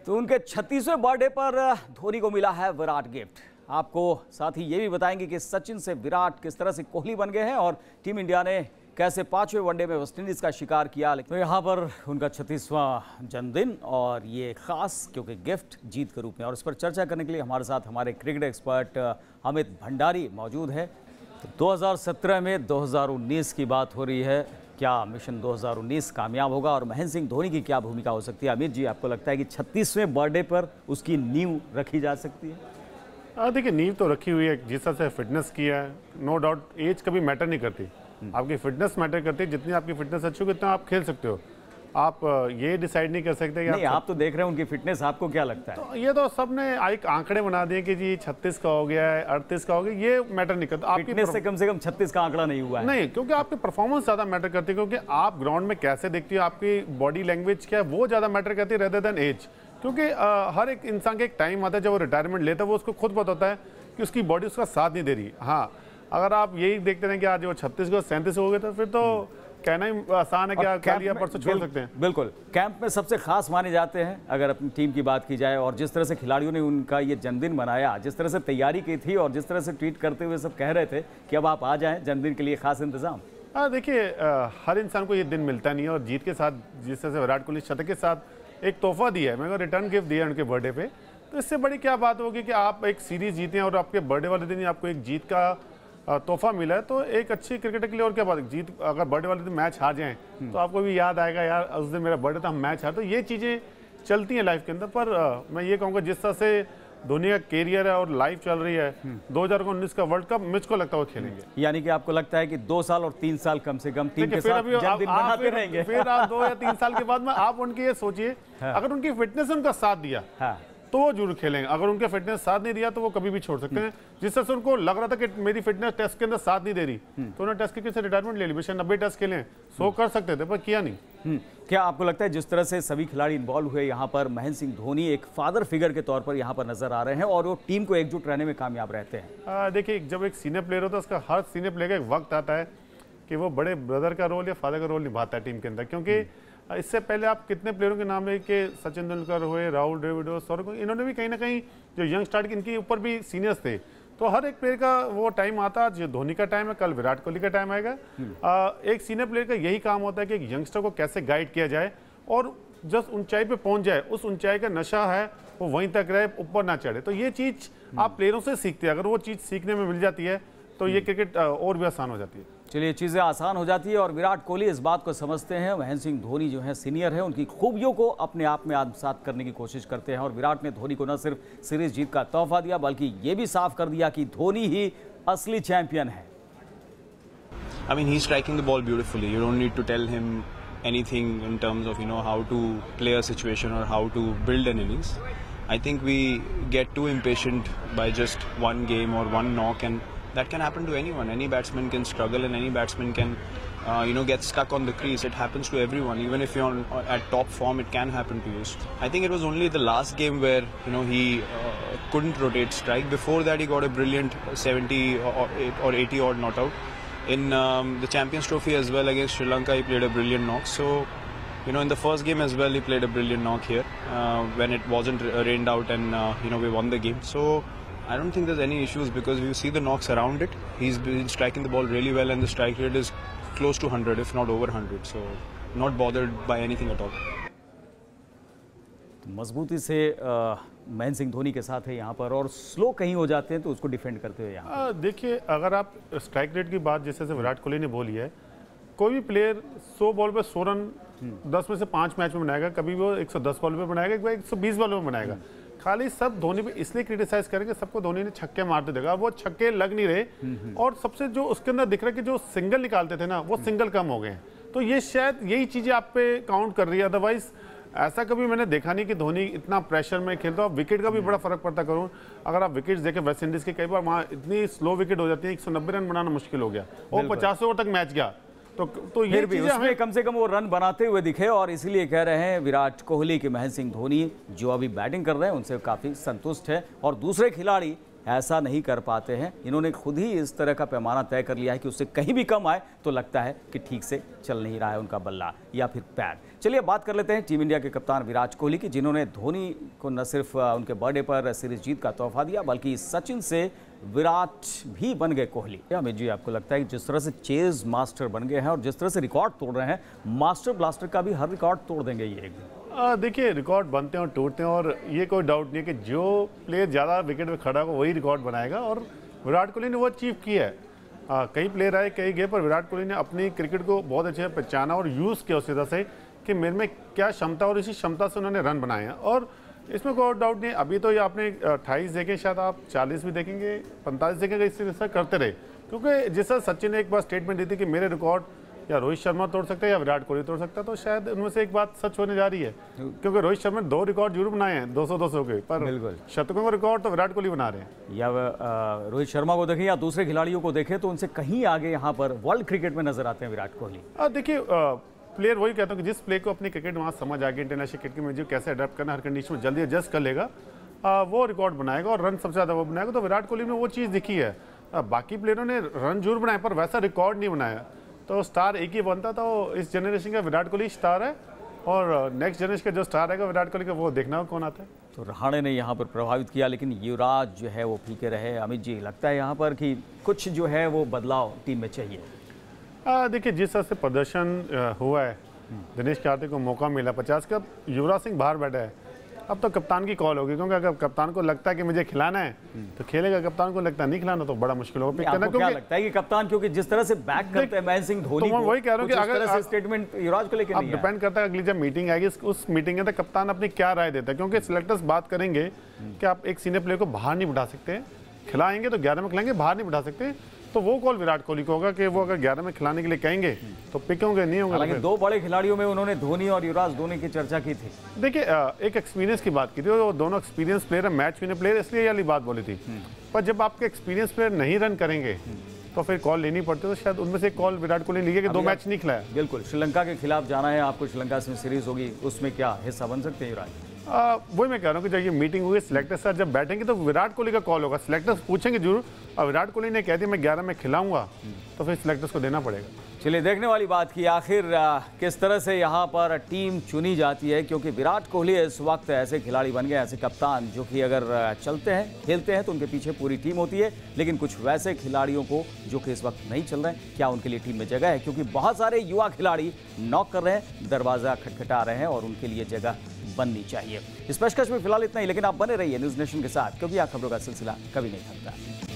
तो उनके 36वें बर्थडे पर धोनी को मिला है विराट गिफ्ट। आपको साथ ही ये भी बताएंगे कि सचिन से विराट किस तरह से कोहली बन गए हैं और टीम इंडिया ने कैसे 5वें वनडे में वेस्टइंडीज का शिकार किया। तो यहाँ पर उनका 36वां जन्मदिन और ये खास क्योंकि गिफ्ट जीत के रूप में, और इस पर चर्चा करने के लिए हमारे साथ हमारे क्रिकेट एक्सपर्ट अमित भंडारी मौजूद है। तो 2017 में 2019 की बात हो रही है, क्या मिशन 2019 कामयाब होगा और महेंद्र सिंह धोनी की क्या भूमिका हो सकती है? अमित जी, आपको लगता है कि 36वें बर्थडे पर उसकी नींव रखी जा सकती है? देखिए, नींव तो रखी हुई है। जिस तरह से फिटनेस किया है, नो डाउट एज कभी मैटर नहीं करती, आपकी फिटनेस मैटर करती है। जितनी आपकी फिटनेस अच्छी होगी उतना आप खेल सकते हो। आप ये डिसाइड नहीं कर सकते कि नहीं, आप तो देख रहे हैं उनकी फिटनेस, आपको क्या लगता है? तो ये तो सबने एक आंकड़े बना दिए कि जी 36 का हो गया है, 38 का हो गया, ये मैटर नहीं करता। आपकी फिटनेस से कम 36 का आंकड़ा नहीं हुआ है। नहीं, क्योंकि आपकी परफॉर्मेंस ज्यादा मैटर करती है, क्योंकि आप ग्राउंड में कैसे दिखती हो, आपकी बॉडी लैंग्वेज क्या है, वो ज्यादा मैटर करती है रेदर देन एज। क्योंकि हर एक इंसान का एक टाइम आता है जब वो रिटायरमेंट लेता है, वो उसको खुद पता होता है कि उसकी बॉडी उसका साथ नहीं दे रही। हाँ, अगर आप यही देखते हैं कि आज वो 36 को 37 हो गए तो फिर तो कहना ही आसान है कि कल या परसों छोड़ सकते हैं। बिल्कुल, कैंप में सबसे खास माने जाते हैं अगर अपनी टीम की बात की जाए, और जिस तरह से खिलाड़ियों ने उनका ये जन्मदिन मनाया, जिस तरह से तैयारी की थी और जिस तरह से ट्वीट करते हुए सब कह रहे थे कि अब आप आ जाएं जन्मदिन के लिए खास इंतजाम। देखिए, हर इंसान को ये दिन मिलता नहीं है, और जीत के साथ जिस तरह से विराट कोहली शतक के साथ एक तोहफा दिया है, मैंने रिटर्न गिफ्ट दिया है उनके बर्थडे पे, तो इससे बड़ी क्या बात होगी कि आप एक सीरीज जीते हैं और आपके बर्थडे वाले दिन ही आपको एक जीत का तोहफा मिला है। तो एक अच्छी क्रिकेटर के लिए और क्या बात है, जीत अगर बर्थडे वाले दिन मैच हार जाएं तो आपको भी याद आएगा, यार उस दिन मेरा बर्थडे था, हम मैच हार। तो ये चीज़ें चलती हैं लाइफ के अंदर। पर मैं ये कहूँगा जिस तरह से धोनी का कैरियर है और लाइफ चल रही है, 2019 का वर्ल्ड कप मुझको लगता है वो खेलेंगे। यानी कि आपको लगता है कि 2 साल और 3 साल कम से कम टीम के साथ जन्मदिन मनाते रहेंगे। फिर आप 2 या 3 साल के बाद में आप उनकी ये सोचिए, अगर उनकी फिटनेस ने उनका साथ दिया तो वो जरूर खेलेंगे। अगर उनके फिटनेस साथ नहीं दिया तो वो कभी भी छोड़ सकते हैं। जिस तरह से उनको लग रहा था कि मेरी फिटनेस टेस्ट के अंदर साथ नहीं दे रही, तो उन्होंने टेस्ट क्रिकेट से रिटायरमेंट ले ली। बेशक 90 टेस्ट खेले, 100 कर सकते थे, पर किया नहीं। क्या आपको लगता है जिस तरह से सभी खिलाड़ी इन्वॉल्व हुए यहाँ पर, महेंद्र सिंह धोनी एक फादर फिगर के तौर पर यहाँ पर नजर आ रहे हैं और वो टीम को एकजुट रहने में कामयाब रहते हैं? देखिए, जब एक सीनियर प्लेयर होता है, उसका हर सीनियर प्लेयर का एक वक्त आता है कि वो बड़े ब्रदर का रोल या फादर का रोल निभाता है टीम के अंदर। क्योंकि इससे पहले आप कितने प्लेयरों के नाम ले, कि सचिन तेंदुलकर हुए, राहुल द्रविड़, सौरव, इन्होंने भी कहीं ना कहीं जो यंग स्टार्ट इनके ऊपर भी सीनियर्स थे। तो हर एक प्लेयर का वो टाइम आता, जो धोनी का टाइम है, कल विराट कोहली का टाइम आएगा। एक सीनियर प्लेयर का यही काम होता है कि एक यंगस्टर को कैसे गाइड किया जाए और जब ऊंचाई पे पहुंच जाए, उस ऊंचाई का नशा है वो वहीं तक रहे, ऊपर ना चढ़े। तो ये चीज़ आप प्लेयरों से सीखते हैं। अगर वो चीज़ सीखने में मिल जाती है तो ये क्रिकेट और भी आसान हो जाती है। चलिए, चीज़ें आसान हो जाती है और विराट कोहली इस बात को समझते हैं। महेंद्र सिंह धोनी जो है सीनियर है, उनकी खूबियों को अपने आप में आत्मसात करने की कोशिश करते हैं और विराट ने धोनी को न सिर्फ सीरीज जीत का तोहफा दिया बल्कि ये भी साफ कर दिया कि धोनी ही असली चैंपियन है। I mean, he's striking the ball beautifully. You don't need to tell him anything in terms of, how to play a situation or how to build an innings. I think we get too impatient by just one game or one knock, and that can happen to anyone. Any batsman can struggle and any batsman can, get stuck on the crease. It happens to everyone. Even if you're at top form, it can happen to you. I think it was only the last game where, he couldn't rotate strike. Before that, he got a brilliant 70 or 80 odd not out. In the Champions Trophy as well against Sri Lanka, he played a brilliant knock. So, in the first game as well, he played a brilliant knock here when it wasn't rained out and, we won the game. So, I don't think there's any issues because you see the knocks around it. He's been striking the ball really well and the strike rate is close to 100, if not over 100. So, not bothered by anything at all. मजबूती से महेंद्र सिंह धोनी के साथ है यहाँ पर, और slow कहीं हो जाते हैं तो उसको डिफेंड करते हुए यहाँ। देखिए, अगर आप स्ट्राइक रेट की बात जैसे विराट कोहली ने बोली है, कोई भी प्लेयर 100 बॉल पे 100 रन 10 में से 5 मैच में बनाएगा, कभी वो 110 बॉल पे बनाएगा, एक बार 120 बॉल में बनाएगा। खाली सब धोनी पे इसलिए क्रिटिसाइज करेंगे, सबको धोनी ने छक्के मारते देखा, वो छक्के लग नहीं रहे। और सबसे जो उसके अंदर दिख रहा है कि जो सिंगल निकालते थे ना, वो सिंगल कम हो गए हैं। तो ये शायद यही चीजें आप पे काउंट कर रही है। अदरवाइज ऐसा कभी मैंने देखा नहीं कि धोनी इतना प्रेशर में खेलता है। विकेट का भी बड़ा फर्क पड़ता करूँ, अगर आप विकेट्स देखें वेस्ट इंडीज के, कई बार वहाँ इतनी स्लो विकेट हो जाती है, 190 रन बनाना मुश्किल हो गया और 50 ओवर तक मैच गया। तो ये भी उसमें कम से कम वो रन बनाते हुए दिखे, और इसीलिए कह रहे हैं विराट कोहली कि महेंद्र सिंह धोनी जो अभी बैटिंग कर रहे हैं उनसे काफ़ी संतुष्ट है। और दूसरे खिलाड़ी ऐसा नहीं कर पाते हैं। इन्होंने खुद ही इस तरह का पैमाना तय कर लिया है कि उससे कहीं भी कम आए तो लगता है कि ठीक से चल नहीं रहा है उनका बल्ला या फिर पैड। चलिए बात कर लेते हैं टीम इंडिया के कप्तान विराट कोहली की, जिन्होंने धोनी को न सिर्फ उनके बर्थडे पर सीरीज जीत का तोहफा दिया बल्कि सचिन से विराट भी बन गए कोहली। अमित जी, आपको लगता है कि जिस तरह से चेज मास्टर बन गए हैं और जिस तरह से रिकॉर्ड तोड़ रहे हैं, मास्टर ब्लास्टर का भी हर रिकॉर्ड तोड़ देंगे ये एक दिन? देखिए, रिकॉर्ड बनते हैं और टूटते हैं और ये कोई डाउट नहीं है कि जो प्लेयर ज़्यादा विकेट पे खड़ा होगा वही रिकॉर्ड बनाएगा और विराट कोहली ने वो अचीव किया है। कई प्लेयर आए, कई गए, पर विराट कोहली ने अपनी क्रिकेट को बहुत अच्छे से पहचाना और यूज़ किया उस तरह से कि मेरे में क्या क्षमता और इसी क्षमता से उन्होंने रन बनाए हैं और इसमें कोई डाउट नहीं। अभी तो ये आपने 28 देखे, शायद आप 40 भी देखेंगे, 45 देखेंगे, इस तरह से करते रहे, क्योंकि जिस तरह सचिन ने एक बार स्टेटमेंट दी थी कि मेरे रिकॉर्ड या रोहित शर्मा तोड़ सकते हैं या विराट कोहली तोड़ सकता है, तो शायद उनमें से एक बात सच होने जा रही है, क्योंकि रोहित शर्मा ने 2 रिकॉर्ड जरूर बनाए हैं 200-200 के, पर शतकों का रिकॉर्ड तो विराट कोहली बना रहे हैं। या रोहित शर्मा को देखें या दूसरे खिलाड़ियों को देखें तो उनसे कहीं आगे यहाँ पर वर्ल्ड क्रिकेट में नजर आते हैं विराट कोहली। देखिए, प्लेयर वही कहता हूँ कि जिस प्लेयर को अपनी क्रिकेट वहाँ समझ आ गई, इंटरनेशनल क्रिकेट में जो कैसे अडेप्ट करना, हर कंडीशन में जल्दी एडजस्ट कर लेगा, वो रिकॉर्ड बनाएगा और रन सबसे ज़्यादा वो बनाएगा। तो विराट कोहली में वो चीज़ दिखी है। बाकी प्लेयरों ने रन जरूर बनाए पर वैसा रिकॉर्ड नहीं बनाया, तो स्टार एक ही बनता था। इस जनरेशन का विराट कोहली स्टार है और नेक्स्ट जनरेशन का जो स्टार है विराट कोहली का, वो देखना कौन आता है। तो रहाणे ने यहाँ पर प्रभावित किया, लेकिन युवराज जो है वो फीके रहे। अमित जी, लगता है यहाँ पर कि कुछ जो है वो बदलाव टीम में चाहिए? देखिए, जिस तरह से प्रदर्शन हुआ है, दिनेश कार्तिक को मौका मिला 50 का, युवराज सिंह बाहर बैठा है, अब तो कप्तान की कॉल होगी, क्योंकि अगर कप्तान को लगता है कि मुझे खिलाना है तो खेलेगा, कप्तान को लगता है नहीं खिलाना तो बड़ा मुश्किल होगा पिक करना। क्या लगता है कि कप्तान, क्योंकि जिस तरह से बैक करते हैं महेंद्र सिंह धोनी, तो मैं वही कह रहा हूं कि अगर स्टेटमेंट युवराज को लेकर नहीं है, डिपेंड करता है अगली जब मीटिंग आएगी उस मीटिंग में कप्तान अपनी क्या राय देता है, क्योंकि सिलेक्टर्स बात करेंगे कि आप एक सीनियर प्लेयर को बाहर नहीं बिठा सकते, खिलाएंगे तो 11 में खिलाएंगे, बाहर नहीं बिठा सकते, तो वो कॉल विराट कोहली को होगा कि वो अगर 11 में खिलाने के लिए कहेंगे तो पिक होंगे, नहीं होंगे। हालांकि 2 बड़े खिलाड़ियों में उन्होंने धोनी और युवराज दोनों की चर्चा की थी। देखिए, एक एक्सपीरियंस की बात की थी, वो दोनों एक्सपीरियंस प्लेयर है, मैच विनर प्लेयर, इसलिए ये वाली बात बोली थी। पर जब आपके एक्सपीरियंस प्लेयर नहीं रन करेंगे तो फिर कॉल लेनी पड़ती है, तो शायद उनमें से कॉल विराट कोहली ने लिया कि 2 मैच नहीं खिलाया। बिल्कुल, श्रीलंका के खिलाफ जाना है आपको, श्रीलंका से सीरीज होगी, उसमें क्या हिस्सा बन सकते हैं युवराज? वही मैं कह रहा हूँ कि जब ये मीटिंग हुई, सिलेक्टर्स सर जब बैठेंगे तो विराट कोहली का कॉल होगा, सिलेक्टर्स पूछेंगे जरूर, और विराट कोहली ने कह दिया मैं 11 में खिलाऊंगा तो फिर सिलेक्टर्स को देना पड़ेगा। चलिए, देखने वाली बात की आखिर किस तरह से यहाँ पर टीम चुनी जाती है, क्योंकि विराट कोहली इस वक्त ऐसे खिलाड़ी बन गए, ऐसे कप्तान जो कि अगर चलते हैं, खेलते हैं तो उनके पीछे पूरी टीम होती है, लेकिन कुछ वैसे खिलाड़ियों को जो कि इस वक्त नहीं चल रहे हैं, क्या उनके लिए टीम में जगह है? क्योंकि बहुत सारे युवा खिलाड़ी नॉक कर रहे हैं, दरवाज़ा खटखटा रहे हैं और उनके लिए जगह बननी चाहिए। इस पेशकश में फिलहाल इतना ही, लेकिन आप बने रहिए न्यूज़ नेशन के साथ, क्योंकि यहाँ खबरों का सिलसिला कभी नहीं थमता।